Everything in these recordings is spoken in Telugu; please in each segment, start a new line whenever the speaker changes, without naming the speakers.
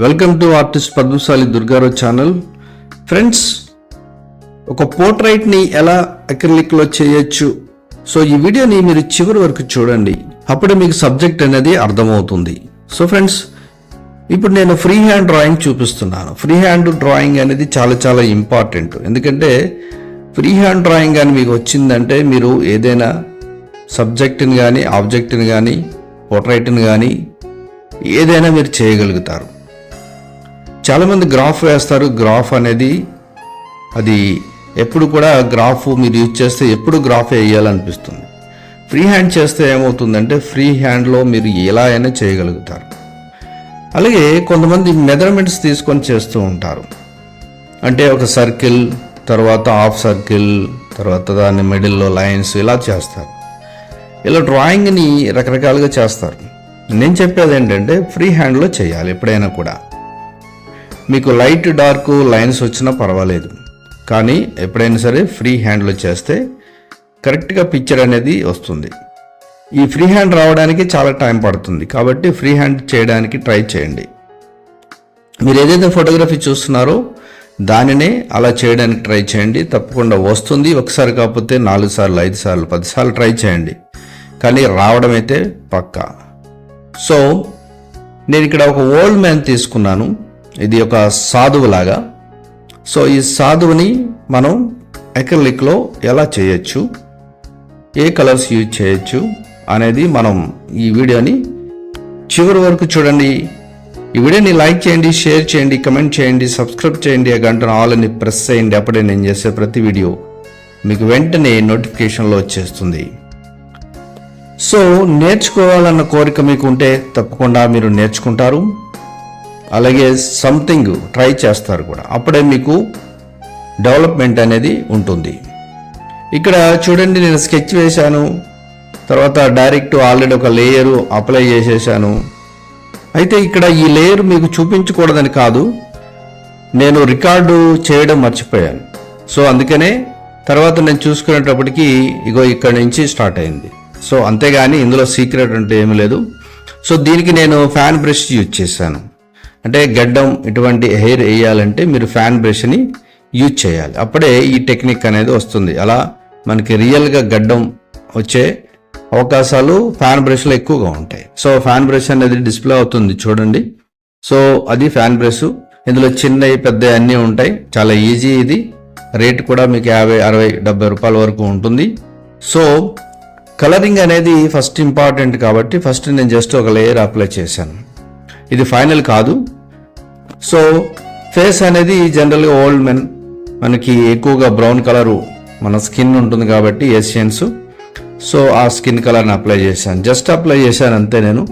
Welcome to artist Padmashali Durgarao channel. Friends, ఒక పోర్ట్రైట్ని ఎలా అక్రిలిక్లో చేయొచ్చు. సో ఈ వీడియోని మీరు చివరి వరకు చూడండి, అప్పుడే మీకు సబ్జెక్ట్ అనేది అర్థమవుతుంది. సో ఫ్రెండ్స్, ఇప్పుడు నేను ఫ్రీ హ్యాండ్ డ్రాయింగ్ చూపిస్తున్నాను. ఫ్రీ హ్యాండ్ డ్రాయింగ్ అనేది చాలా ఇంపార్టెంట్. ఎందుకంటే ఫ్రీ హ్యాండ్ డ్రాయింగ్ కానీ మీకు వచ్చిందంటే మీరు ఏదైనా సబ్జెక్ట్ని కానీ ఆబ్జెక్ట్ని కానీ పోర్ట్రైట్ని కానీ ఏదైనా మీరు చేయగలుగుతారు. చాలామంది గ్రాఫ్ వేస్తారు. గ్రాఫ్ అనేది అది ఎప్పుడు కూడా గ్రాఫ్ మీరు యూజ్ చేస్తే ఎప్పుడు గ్రాఫ్ వేయాలనిపిస్తుంది. ఫ్రీ హ్యాండ్ చేస్తే ఏమవుతుందంటే ఫ్రీ హ్యాండ్లో మీరు ఎలా అయినా చేయగలుగుతారు. అలాగే కొంతమంది మెజర్మెంట్స్ తీసుకొని చేస్తూ ఉంటారు. అంటే ఒక సర్కిల్, తర్వాత హాఫ్ సర్కిల్, తర్వాత దాని మిడిల్లో లైన్స్ ఇలా చేస్తారు. ఇలా డ్రాయింగ్ని రకరకాలుగా చేస్తారు. నేను చెప్పేది ఏంటంటే ఫ్రీ హ్యాండ్లో చేయాలి. ఎప్పుడైనా కూడా మీకు లైట్ డార్క్ లైన్స్ వచ్చినా పర్వాలేదు, కానీ ఎప్పుడైనా సరే ఫ్రీ హ్యాండ్లో చేస్తే కరెక్ట్గా పిక్చర్ అనేది వస్తుంది. ఈ ఫ్రీ హ్యాండ్ రావడానికి చాలా టైం పడుతుంది, కాబట్టి ఫ్రీ హ్యాండ్ చేయడానికి ట్రై చేయండి. మీరు ఏదైతే ఫోటోగ్రఫీ చూస్తున్నారో దానినే అలా చేయడానికి ట్రై చేయండి. తప్పకుండా వస్తుంది. ఒకసారి కాకపోతే 4 సార్లు 5 సార్లు 10 సార్లు ట్రై చేయండి, కానీ రావడం అయితే పక్కా. సో నేను ఇక్కడ ఒక ఓల్డ్ మ్యాన్ తీసుకున్నాను. ఇది ఒక సాధువులాగా. సో ఈ సాధువుని మనం అక్రిలిక్లో ఎలా చేయొచ్చు, ఏ కలర్స్ యూజ్ చేయొచ్చు అనేది మనం ఈ వీడియోని చివరి వరకు చూడండి. ఈ వీడియోని లైక్ చేయండి, షేర్ చేయండి, కమెంట్ చేయండి, సబ్స్క్రైబ్ చేయండి, ఆ గంటను ఆల్ అని ప్రెస్ చేయండి. అప్పుడే నేను చేసే ప్రతి వీడియో మీకు వెంటనే నోటిఫికేషన్లో వచ్చేస్తుంది. సో నేర్చుకోవాలన్న కోరిక మీకు ఉంటే తప్పకుండా మీరు నేర్చుకుంటారు. అలాగే సంథింగ్ ట్రై చేస్తారు కూడా, అప్పుడే మీకు డెవలప్మెంట్ అనేది ఉంటుంది. ఇక్కడ చూడండి, నేను స్కెచ్ వేశాను, తర్వాత డైరెక్ట్ ఆల్రెడీ ఒక లేయరు అప్లై చేసేసాను. అయితే ఇక్కడ ఈ లేయర్ మీకు చూపించకూడదని కాదు, నేను రికార్డు చేయడం మర్చిపోయాను. సో అందుకనే తర్వాత నేను చూసుకునేటప్పటికి ఇగో ఇక్కడ నుంచి స్టార్ట్ అయింది. సో అంతేగాని ఇందులో సీక్రెట్ అంటే ఏమీ లేదు. సో దీనికి నేను ఫ్యాన్ బ్రష్ యూజ్ చేశాను. అంటే గడ్డం ఇటువంటి హెయిర్ వేయాలంటే మీరు ఫ్యాన్ బ్రష్ని యూజ్ చేయాలి, అప్పుడే ఈ టెక్నిక్ అనేది వస్తుంది. అలా మనకి రియల్గా గడ్డం వచ్చే అవకాశాలు ఫ్యాన్ బ్రష్లో ఎక్కువగా ఉంటాయి. సో ఫ్యాన్ బ్రష్ అనేది డిస్ప్లే అవుతుంది చూడండి. సో అది ఫ్యాన్ బ్రష్. ఇందులో చిన్నవి పెద్ద అన్నీ ఉంటాయి. చాలా ఈజీ. ఇది రేట్ కూడా మీకు 50, 60, 70 రూపాయల వరకు ఉంటుంది. సో కలరింగ్ అనేది ఫస్ట్ ఇంపార్టెంట్, కాబట్టి ఫస్ట్ నేను జస్ట్ ఒక లేయర్ అప్లై చేశాను. ఇది ఫైనల్ కాదు. సో ఫేస్ అనేది జనరల్గా ఓల్డ్ మెన్, మనకి ఎక్కువగా బ్రౌన్ కలరు మన స్కిన్ ఉంటుంది కాబట్టి ఏషియన్స్. సో ఆ స్కిన్ కలర్ని అప్లై చేశాను, జస్ట్ అప్లై చేశాను అంతే. నేను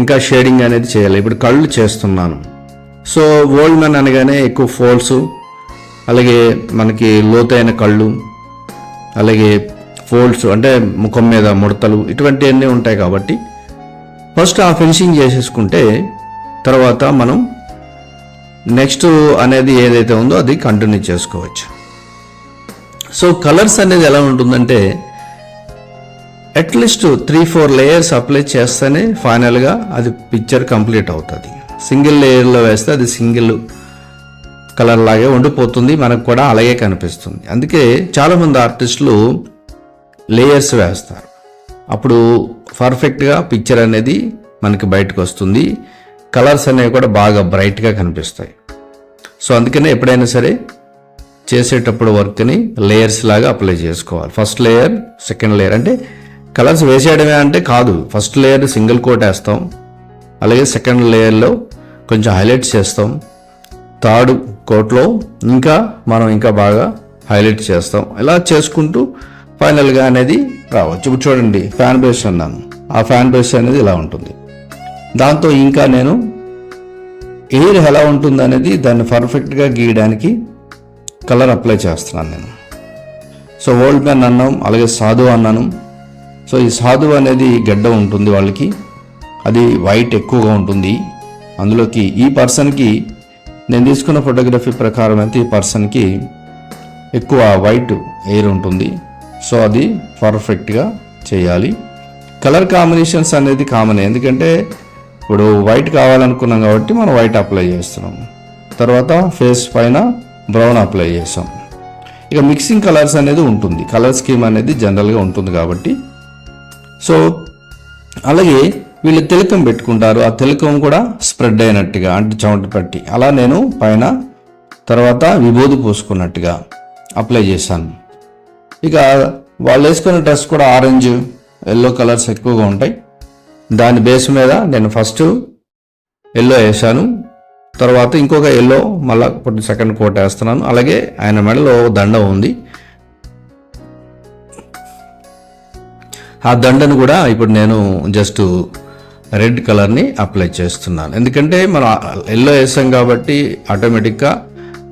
ఇంకా షేడింగ్ అనేది చేయాలి. ఇప్పుడు కళ్ళు చేస్తున్నాను. సో ఓల్డ్ మెన్ అనగానే ఎక్కువ ఫోల్డ్స్, అలాగే మనకి లోతైన కళ్ళు, అలాగే ఫోల్డ్స్ అంటే ముఖం మీద ముడతలు, ఇటువంటివన్నీ ఉంటాయి. కాబట్టి ఫస్ట్ ఆ ఫినిషింగ్ చేసేసుకుంటే తర్వాత మనం నెక్స్ట్ అనేది ఏదైతే ఉందో అది కంటిన్యూ చేసుకోవచ్చు. సో కలర్స్ అనేది ఎలా ఉంటుందంటే అట్లీస్ట్ 3-4 లేయర్స్ అప్లై చేస్తేనే ఫైనల్గా అది పిక్చర్ కంప్లీట్ అవుతుంది. సింగిల్ లేయర్లో వేస్తే అది సింగిల్ కలర్ లాగే ఉండిపోతుంది, మనకు కూడా అలాగే కనిపిస్తుంది. అందుకే చాలామంది ఆర్టిస్టులు లేయర్స్ వేస్తారు. అప్పుడు పర్ఫెక్ట్గా పిక్చర్ అనేది మనకి బయటకు వస్తుంది. కలర్స్ అనేవి కూడా బాగా బ్రైట్గా కనిపిస్తాయి. సో అందుకనే ఎప్పుడైనా సరే చేసేటప్పుడు వర్క్ని లేయర్స్ లాగా అప్లై చేసుకోవాలి. First layer, second layer. అంటే కలర్స్ వేసేయడమే అంటే కాదు. ఫస్ట్ లేయర్ సింగిల్ కోట్ వేస్తాం, అలాగే సెకండ్ లేయర్లో కొంచెం హైలైట్స్ చేస్తాం, థర్డ్ కోట్లో మనం ఇంకా బాగా హైలైట్ చేస్తాం. ఇలా చేసుకుంటూ ఫైనల్గా అనేది రావచ్చు. ఇప్పుడు చూడండి, ఫ్యాన్ బ్రష్ అన్నాను. ఆ ఫ్యాన్ బ్రష్ అనేది ఇలా ఉంటుంది. దాంతో ఇంకా నేను ఎయిర్ ఎలా ఉంటుంది అనేది దాన్ని పర్ఫెక్ట్గా గీయడానికి కలర్ అప్లై చేస్తున్నాను నేను. సో ఓల్డ్ మ్యాన్ అన్నాం, అలాగే సాధువు అన్నాను. సో ఈ సాధువు అనేది గడ్డ ఉంటుంది వాళ్ళకి, అది వైట్ ఎక్కువగా ఉంటుంది. అందులోకి ఈ పర్సన్కి నేను తీసుకున్న ఫోటోగ్రఫీ ప్రకారం అయితే ఈ పర్సన్కి ఎక్కువ వైట్ ఎయిర్ ఉంటుంది. సో అది పర్ఫెక్ట్గా చేయాలి. కలర్ కాంబినేషన్స్ అనేది కామన్, ఎందుకంటే ఇప్పుడు వైట్ కావాలనుకున్నాం కాబట్టి మనం వైట్ అప్లై చేస్తున్నాం. తర్వాత ఫేస్ పైన బ్రౌన్ అప్లై చేసాం. ఇక మిక్సింగ్ కలర్స్ అనేది ఉంటుంది, కలర్ స్కీమ్ అనేది జనరల్గా ఉంటుంది కాబట్టి. సో అలాగే వీళ్ళు తిలకం పెట్టుకుంటారు, ఆ తిలకం కూడా స్ప్రెడ్ అయినట్టుగా అంటే చెమట పట్టి అలా నేను పైన తర్వాత విభూది పూసుకున్నట్టుగా అప్లై చేశాను. ఇక వాళ్ళు వేసుకున్న డ్రెస్ కూడా ఆరెంజ్ ఎల్లో కలర్స్ ఎక్కువగా ఉంటాయి. దాని బేస్ మీద నేను ఫస్ట్ ఎల్లో వేసాను, తర్వాత ఇంకొక ఎల్లో మళ్ళీ ఇప్పుడు సెకండ్ కోట్ వేస్తున్నాను. అలాగే ఆయన మెడలో దండ ఉంది, ఆ దండను కూడా ఇప్పుడు నేను జస్ట్ రెడ్ కలర్ని అప్లై చేస్తున్నాను. ఎందుకంటే మనం ఎల్లో వేసాం కాబట్టి ఆటోమేటిక్గా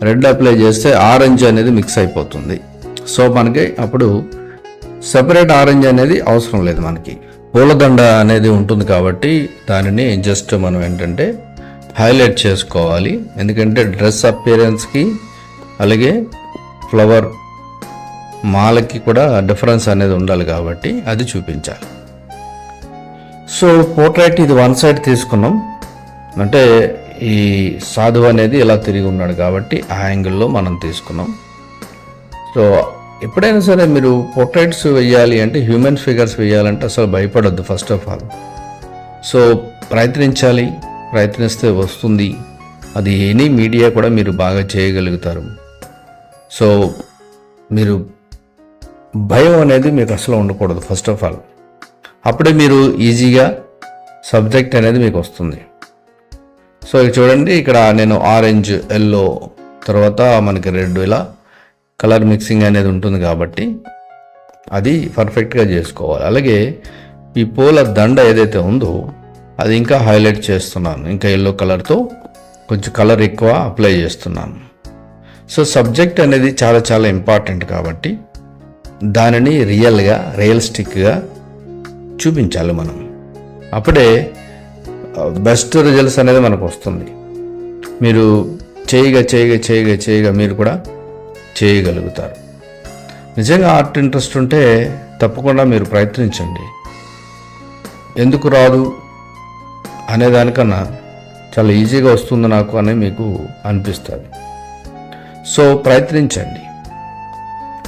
రెడ్ అప్లై చేస్తే ఆరెంజ్ అనేది మిక్స్ అయిపోతుంది. సో మనకి అప్పుడు సెపరేట్ ఆరెంజ్ అనేది అవసరం లేదు. మనకి పూలదండ అనేది ఉంటుంది కాబట్టి దానిని జస్ట్ మనం ఏంటంటే హైలైట్ చేసుకోవాలి. ఎందుకంటే డ్రెస్ అపియరెన్స్కి అలాగే ఫ్లవర్ మాలకి కూడా డిఫరెన్స్ అనేది ఉండాలి కాబట్టి అది చూపించాలి. సో పోర్ట్రైట్ ఇది వన్ సైడ్ తీసుకున్నాం, అంటే ఈ సాధువు అనేది ఇలా తిరిగి ఉన్నాడు కాబట్టి ఆ యాంగిల్లో మనం తీసుకున్నాం. సో ఎప్పుడైనా సరే మీరు పోర్ట్రైట్స్ వేయాలి అంటే హ్యూమన్ ఫిగర్స్ వేయాలంటే అసలు భయపడొద్దు ఫస్ట్ ఆఫ్ ఆల్. సో ప్రయత్నించాలి, ప్రయత్నిస్తే వస్తుంది. అది ఎనీ మీడియా కూడా మీరు బాగా చేయగలుగుతారు. సో మీరు భయం అనేది మీకు అసలు ఉండకూడదు ఫస్ట్ ఆఫ్ ఆల్. అప్పుడే మీరు ఈజీగా సబ్జెక్ట్ అనేది మీకు వస్తుంది. సో చూడండి, ఇక్కడ నేను ఆరెంజ్ ఎల్లో తర్వాత మనకి రెడ్ ఇలా కలర్ మిక్సింగ్ అనేది ఉంటుంది కాబట్టి అది పర్ఫెక్ట్గా చేసుకోవాలి. అలాగే ఈ పూల దండ ఏదైతే ఉందో అది ఇంకా హైలైట్ చేస్తున్నాను, ఇంకా ఎల్లో కలర్తో కొంచెం కలర్ ఎక్కువ అప్లై చేస్తున్నాను. సో సబ్జెక్ట్ అనేది చాలా చాలా ఇంపార్టెంట్ కాబట్టి దానిని రియలిస్టిక్గా చూపించాలి మనం. అప్పుడే బెస్ట్ రిజల్ట్స్ అనేది మనకు వస్తుంది. మీరు చేయగా మీరు కూడా చేయగలుగుతారు. నిజంగా ఆర్ట్ ఇంట్రెస్ట్ ఉంటే తప్పకుండా మీరు ప్రయత్నించండి. ఎందుకు రాదు అనేదానికన్నా చాలా ఈజీగా వస్తుంది నాకు అని మీకు అనిపిస్తుంది. సో ప్రయత్నించండి.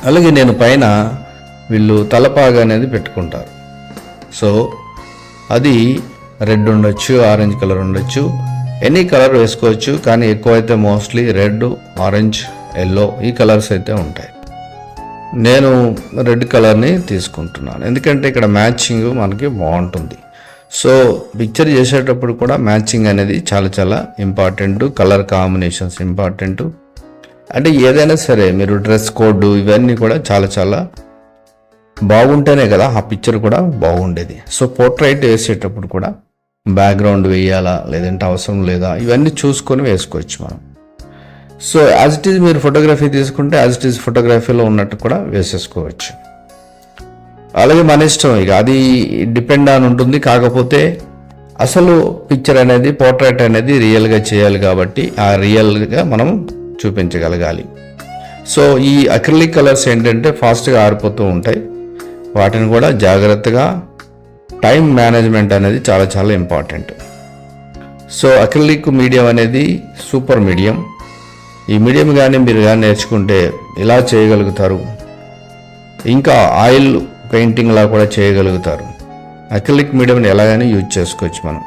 అలాగే నేను పైన వీళ్ళు తలపాగా అనేది పెట్టుకుంటారు. సో అది రెడ్ ఉండొచ్చు, ఆరెంజ్ కలర్ ఉండొచ్చు, ఎనీ కలర్ వేసుకోవచ్చు. కానీ ఎక్కువైతే మోస్ట్లీ రెడ్, ఆరెంజ్, ఎల్లో ఈ కలర్స్ అయితే ఉంటాయి. నేను రెడ్ కలర్ని తీసుకుంటున్నాను ఎందుకంటే ఇక్కడ మ్యాచింగ్ మనకి బాగుంటుంది. సో పిక్చర్ చేసేటప్పుడు కూడా మ్యాచింగ్ అనేది చాలా చాలా ఇంపార్టెంట్, కలర్ కాంబినేషన్స్ ఇంపార్టెంట్. అంటే ఏదైనా సరే మీరు డ్రెస్ కోడ్ ఇవన్నీ కూడా చాలా చాలా బాగుంటేనే కదా ఆ పిక్చర్ కూడా బాగుండేది. సో పోర్ట్రైట్ వేసేటప్పుడు కూడా బ్యాక్గ్రౌండ్ వేయాలా లేదంటే అవసరం లేదా ఇవన్నీ చూసుకొని వేసుకోవచ్చు మనం. సో యాజ్ ఇట్ ఈజ్ మీరు ఫోటోగ్రఫీ తీసుకుంటే యాజ్ ఇట్ ఈజ్ ఫోటోగ్రఫీలో ఉన్నట్టు కూడా వేసేసుకోవచ్చు. అలాగే మన ఇష్టం, ఇక అది డిపెండ్ అని ఉంటుంది. కాకపోతే అసలు పిక్చర్ అనేది పోర్ట్రైట్ అనేది రియల్గా చేయాలి కాబట్టి ఆ రియల్గా మనం చూపించగలగాలి. సో ఈ అక్రిలిక్ కలర్స్ ఏంటంటే ఫాస్ట్గా ఆరిపోతూ ఉంటాయి. వాటిని కూడా జాగ్రత్తగా టైం మేనేజ్మెంట్ అనేది చాలా చాలా ఇంపార్టెంట్. సో అక్రిలిక్ మీడియం అనేది సూపర్ మీడియం. ఈ మీడియం కానీ మీరు కానీ నేర్చుకుంటే ఇలా చేయగలుగుతారు. ఇంకా ఆయిల్ పెయింటింగ్లా కూడా చేయగలుగుతారు. అక్రిలిక్ మీడియంని ఎలాగైనా యూజ్ చేసుకోవచ్చు మనం.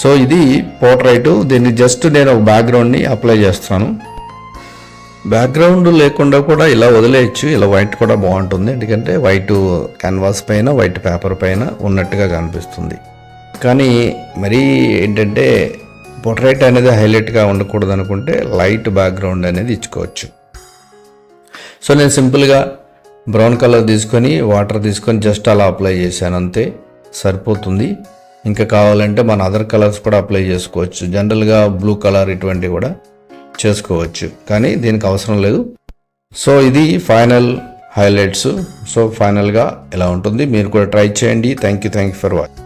సో ఇది పోర్ట్రైట్. దీన్ని జస్ట్ నేను ఒక బ్యాక్గ్రౌండ్ని అప్లై చేస్తాను. బ్యాక్గ్రౌండ్ లేకుండా కూడా ఇలా వదిలేయచ్చు. ఇలా వైట్ కూడా బాగుంటుంది, ఎందుకంటే వైట్ క్యాన్వాస్ పైన వైట్ పేపర్ పైన ఉన్నట్టుగా కనిపిస్తుంది. కానీ మరీ ఏంటంటే పోర్ట్రైట్ అనేది హైలైట్గా ఉండకూడదు అనుకుంటే లైట్ బ్యాక్గ్రౌండ్ అనేది ఇచ్చుకోవచ్చు. సో నేను సింపుల్గా బ్రౌన్ కలర్ తీసుకొని వాటర్ తీసుకొని జస్ట్ అలా అప్లై చేశాను, అంతే సరిపోతుంది. ఇంకా కావాలంటే మన అదర్ కలర్స్ కూడా అప్లై చేసుకోవచ్చు. జనరల్గా బ్లూ కలర్ ఇటువంటివి కూడా చేసుకోవచ్చు, కానీ దీనికి అవసరం లేదు. సో ఇది ఫైనల్ హైలైట్స్. సో ఫైనల్గా ఇలా ఉంటుంది. మీరు కూడా ట్రై చేయండి. Thank you for watching.